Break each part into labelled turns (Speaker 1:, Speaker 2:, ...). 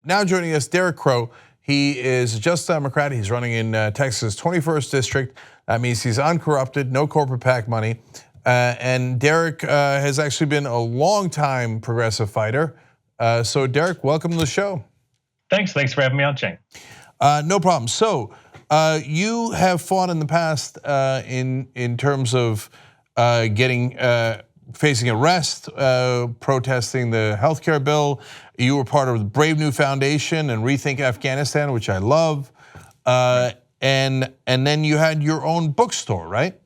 Speaker 1: Now joining us, Derek Crow. He is just a Democrat. He's running in Texas' 21st district. That means he's uncorrupted, no corporate PAC money. And Derek has actually been a long-time progressive fighter. So Derek, welcome to the show.
Speaker 2: Thanks for having me on, Chang.
Speaker 1: No problem. So you have fought in the past in terms of facing arrest, protesting the healthcare bill. You were part of the Brave New Foundation and Rethink Afghanistan, which I love. And then you had your own bookstore, right?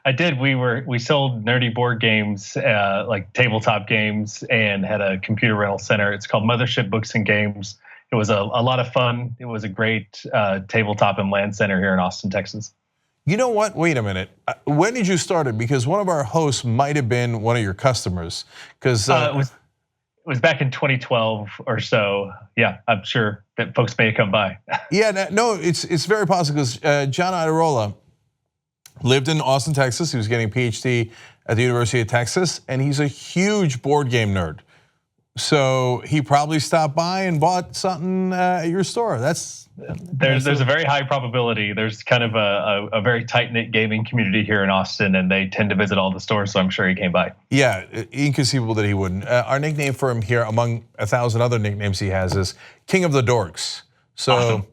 Speaker 2: I did. We sold nerdy board games, like tabletop games, and had a computer rental center. It's called Mothership Books and Games. It was a lot of fun. It was a great tabletop and land center here in Austin, Texas.
Speaker 1: You know what? Wait a minute. When did you start it? Because one of our hosts might have been one of your customers. Because
Speaker 2: it was back in 2012 or so. Yeah, I'm sure that folks may have come by.
Speaker 1: Yeah, no, it's very possible because John Idarola lived in Austin, Texas. He was getting a PhD at the University of Texas, and he's a huge board game nerd. So he probably stopped by and bought something at your store.
Speaker 2: There's a very high probability. There's kind of a very tight-knit gaming community here in Austin, and they tend to visit all the stores, so I'm sure he came by.
Speaker 1: Yeah, inconceivable that he wouldn't. Our nickname for him here, among 1,000 other nicknames he has, is King of the Dorks. So
Speaker 2: awesome.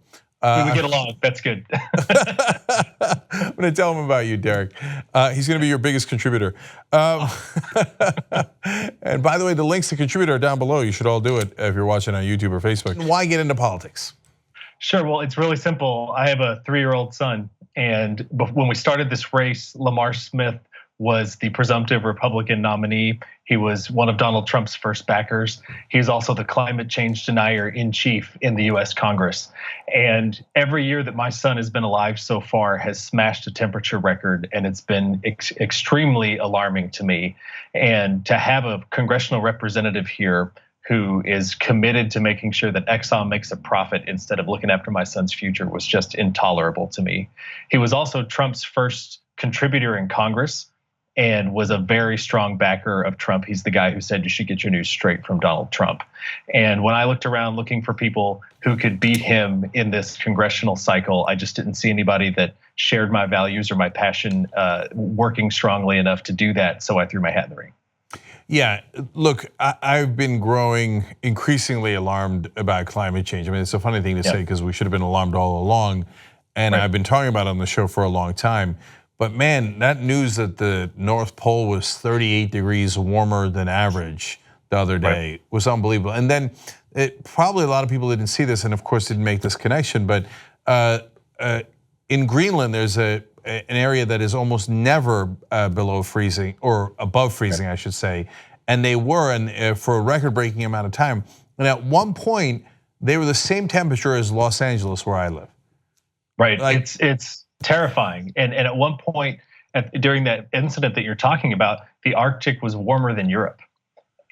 Speaker 2: We would get along, that's good.
Speaker 1: I'm gonna tell him about you, Derek. He's gonna be your biggest contributor. And by the way, the links to contribute are down below. You should all do it if you're watching on YouTube or Facebook. Why get into politics?
Speaker 2: Sure, well, it's really simple. I have a 3-year-old son, and when we started this race, Lamar Smith was the presumptive Republican nominee. He was one of Donald Trump's first backers. He's also the climate change denier in chief in the US Congress. And every year that my son has been alive so far has smashed a temperature record, and it's been extremely alarming to me. And to have a congressional representative here who is committed to making sure that Exxon makes a profit instead of looking after my son's future was just intolerable to me. He was also Trump's first contributor in Congress and was a very strong backer of Trump. He's the guy who said you should get your news straight from Donald Trump. And when I looked around looking for people who could beat him in this congressional cycle, I just didn't see anybody that shared my values or my passion working strongly enough to do that, so I threw my hat in the ring.
Speaker 1: Yeah, look, I've been growing increasingly alarmed about climate change. I mean, it's a funny thing to say because we should have been alarmed all along, and I've been talking about it on the show for a long time. But man, that news that the North Pole was 38 degrees warmer than average the other day was unbelievable. And then probably a lot of people didn't see this and of course didn't make this connection, but in Greenland, there's an area that is almost never below freezing or above freezing, I should say. And they were, and for a record-breaking amount of time. And at one point, they were the same temperature as Los Angeles, where I live.
Speaker 2: Right, like, it's terrifying. And at one point during that incident that you're talking about, the Arctic was warmer than Europe.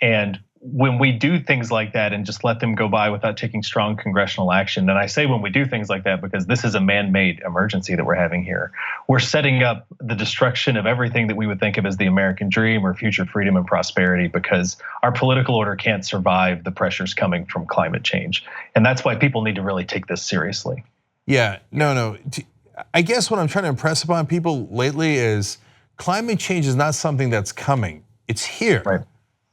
Speaker 2: And when we do things like that and just let them go by without taking strong congressional action, and I say when we do things like that because this is a man-made emergency that we're having here, we're setting up the destruction of everything that we would think of as the American dream or future freedom and prosperity, because our political order can't survive the pressures coming from climate change. And that's why people need to really take this seriously.
Speaker 1: Yeah, no. I guess what I'm trying to impress upon people lately is climate change is not something that's coming. It's here.
Speaker 2: Right.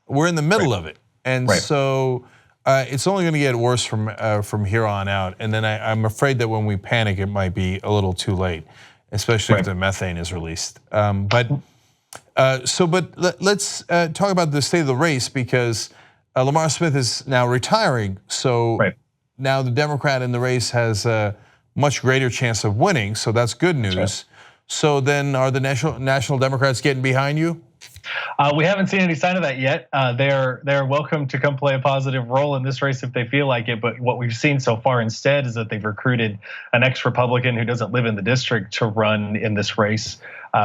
Speaker 1: We're in the middle of it. And so it's only gonna get worse from here on out. And then I'm afraid that when we panic, it might be a little too late, especially if the methane is released. But let's talk about the state of the race, because Lamar Smith is now retiring. So now the Democrat in the race has a much greater chance of winning, so that's good news. So then are the National Democrats getting behind you?
Speaker 2: We haven't seen any sign of that yet. They're welcome to come play a positive role in this race if they feel like it. But what we've seen so far instead is that they've recruited an ex-Republican who doesn't live in the district to run in this race,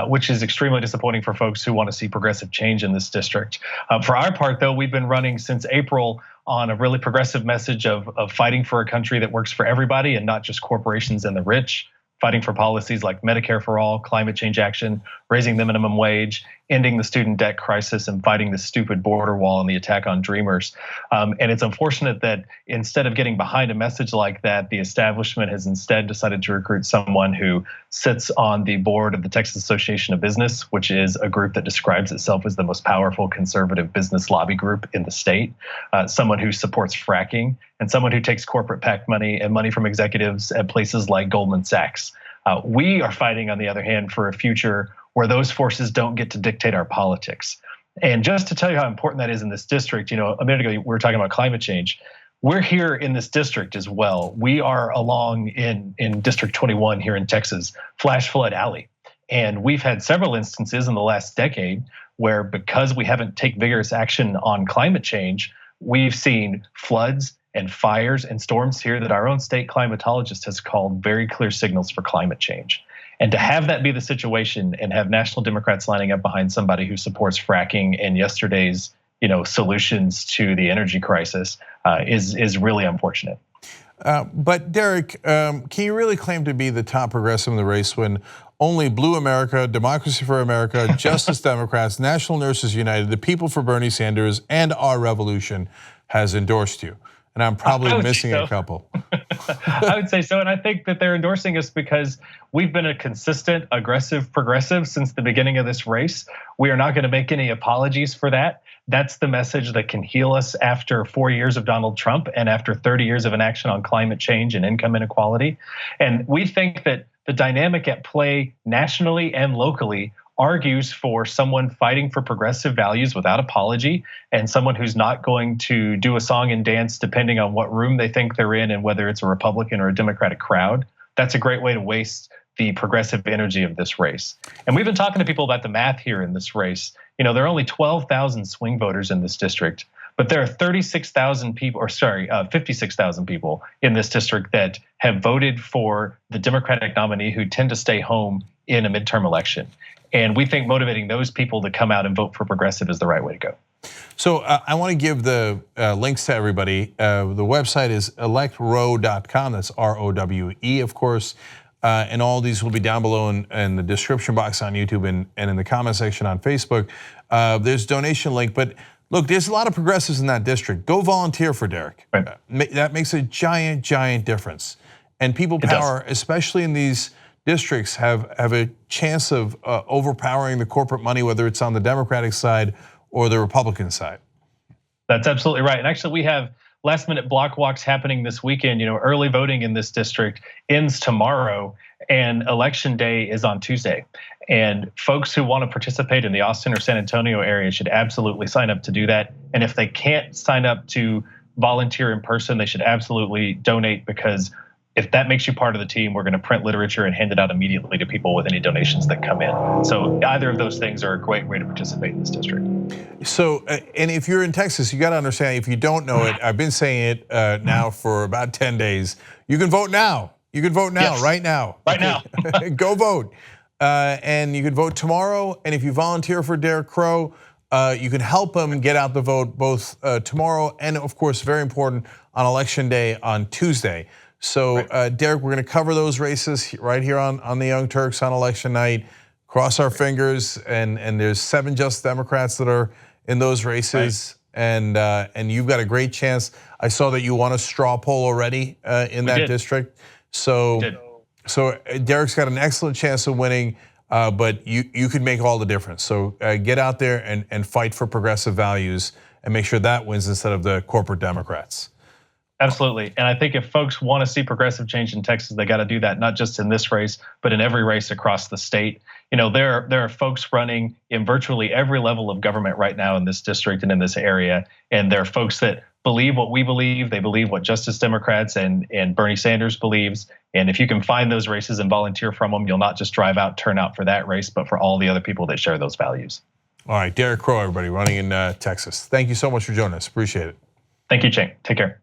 Speaker 2: which is extremely disappointing for folks who want to see progressive change in this district. For our part, though, we've been running since April on a really progressive message of fighting for a country that works for everybody and not just corporations and the rich, fighting for policies like Medicare for all, climate change action, raising the minimum wage, ending the student debt crisis, and fighting the stupid border wall and the attack on dreamers. And it's unfortunate that instead of getting behind a message like that, the establishment has instead decided to recruit someone who sits on the board of the Texas Association of Business, which is a group that describes itself as the most powerful conservative business lobby group in the state, someone who supports fracking, and someone who takes corporate PAC money and money from executives at places like Goldman Sachs. We are fighting, on the other hand, for a future where those forces don't get to dictate our politics. And just to tell you how important that is in this district, a minute ago we were talking about climate change. We're here in this district as well. We are along in District 21 here in Texas, Flash Flood Alley. And we've had several instances in the last decade where, because we haven't taken vigorous action on climate change, we've seen floods and fires and storms here that our own state climatologist has called very clear signals for climate change. And to have that be the situation and have national Democrats lining up behind somebody who supports fracking and yesterday's solutions to the energy crisis is really unfortunate.
Speaker 1: But Derek, can you really claim to be the top progressive in the race when only Blue America, Democracy for America, Justice Democrats, National Nurses United, the People for Bernie Sanders, and Our Revolution has endorsed you? And I'm probably missing a couple.
Speaker 2: I would say so, and I think that they're endorsing us because we've been a consistent, aggressive progressive since the beginning of this race. We are not going to make any apologies for that. That's the message that can heal us after 4 years of Donald Trump and after 30 years of inaction on climate change and income inequality. And we think that the dynamic at play nationally and locally argues for someone fighting for progressive values without apology, and someone who's not going to do a song and dance depending on what room they think they're in and whether it's a Republican or a Democratic crowd. That's a great way to waste the progressive energy of this race. And we've been talking to people about the math here in this race. There are only 12,000 swing voters in this district, but there are 56,000 people in this district that have voted for the Democratic nominee who tend to stay home in a midterm election. And we think motivating those people to come out and vote for progressive is the right way to go.
Speaker 1: So I want to give the links to everybody. The website is electrow.com. That's ROWE, of course. And all these will be down below in the description box on YouTube and in the comment section on Facebook. There's a donation link, but look, there's a lot of progressives in that district. Go volunteer for Derek.
Speaker 2: Right.
Speaker 1: That makes a giant, giant difference. And people power, especially in these districts, have a chance of overpowering the corporate money, whether it's on the Democratic side or the Republican side.
Speaker 2: That's absolutely right. And actually, we have last minute block walks happening this weekend. Early voting in this district ends tomorrow, and election day is on Tuesday. And folks who want to participate in the Austin or San Antonio area should absolutely sign up to do that. And if they can't sign up to volunteer in person, they should absolutely donate, because if that makes you part of the team, we're going to print literature and hand it out immediately to people with any donations that come in. So either of those things are a great way to participate in this district.
Speaker 1: So, and if you're in Texas, you got to understand, if you don't know it, I've been saying it now for about 10 days. You can vote now. You can vote now, yes. Right now.
Speaker 2: Right now.
Speaker 1: Go vote. And you can vote tomorrow. And if you volunteer for Derek Crow, you can help him get out the vote both tomorrow and, of course, very important, on Election Day on Tuesday. So, Derek, we're going to cover those races right here on the Young Turks on election night. Cross our fingers, and there's 7 Just Democrats that are in those races, right. And you've got a great chance. I saw that you won a straw poll already in that district. So Derek's got an excellent chance of winning, but you could make all the difference. So get out there and fight for progressive values and make sure that wins instead of the corporate Democrats.
Speaker 2: Absolutely, and I think if folks want to see progressive change in Texas, they got to do that not just in this race, but in every race across the state. There are folks running in virtually every level of government right now in this district and in this area, and there are folks that believe what we believe. They believe what Justice Democrats and Bernie Sanders believes. And if you can find those races and volunteer from them, you'll not just drive out, turn out for that race, but for all the other people that share those values.
Speaker 1: All right, Derek Crow, everybody, running in Texas. Thank you so much for joining us. Appreciate it.
Speaker 2: Thank you, Chang. Take care.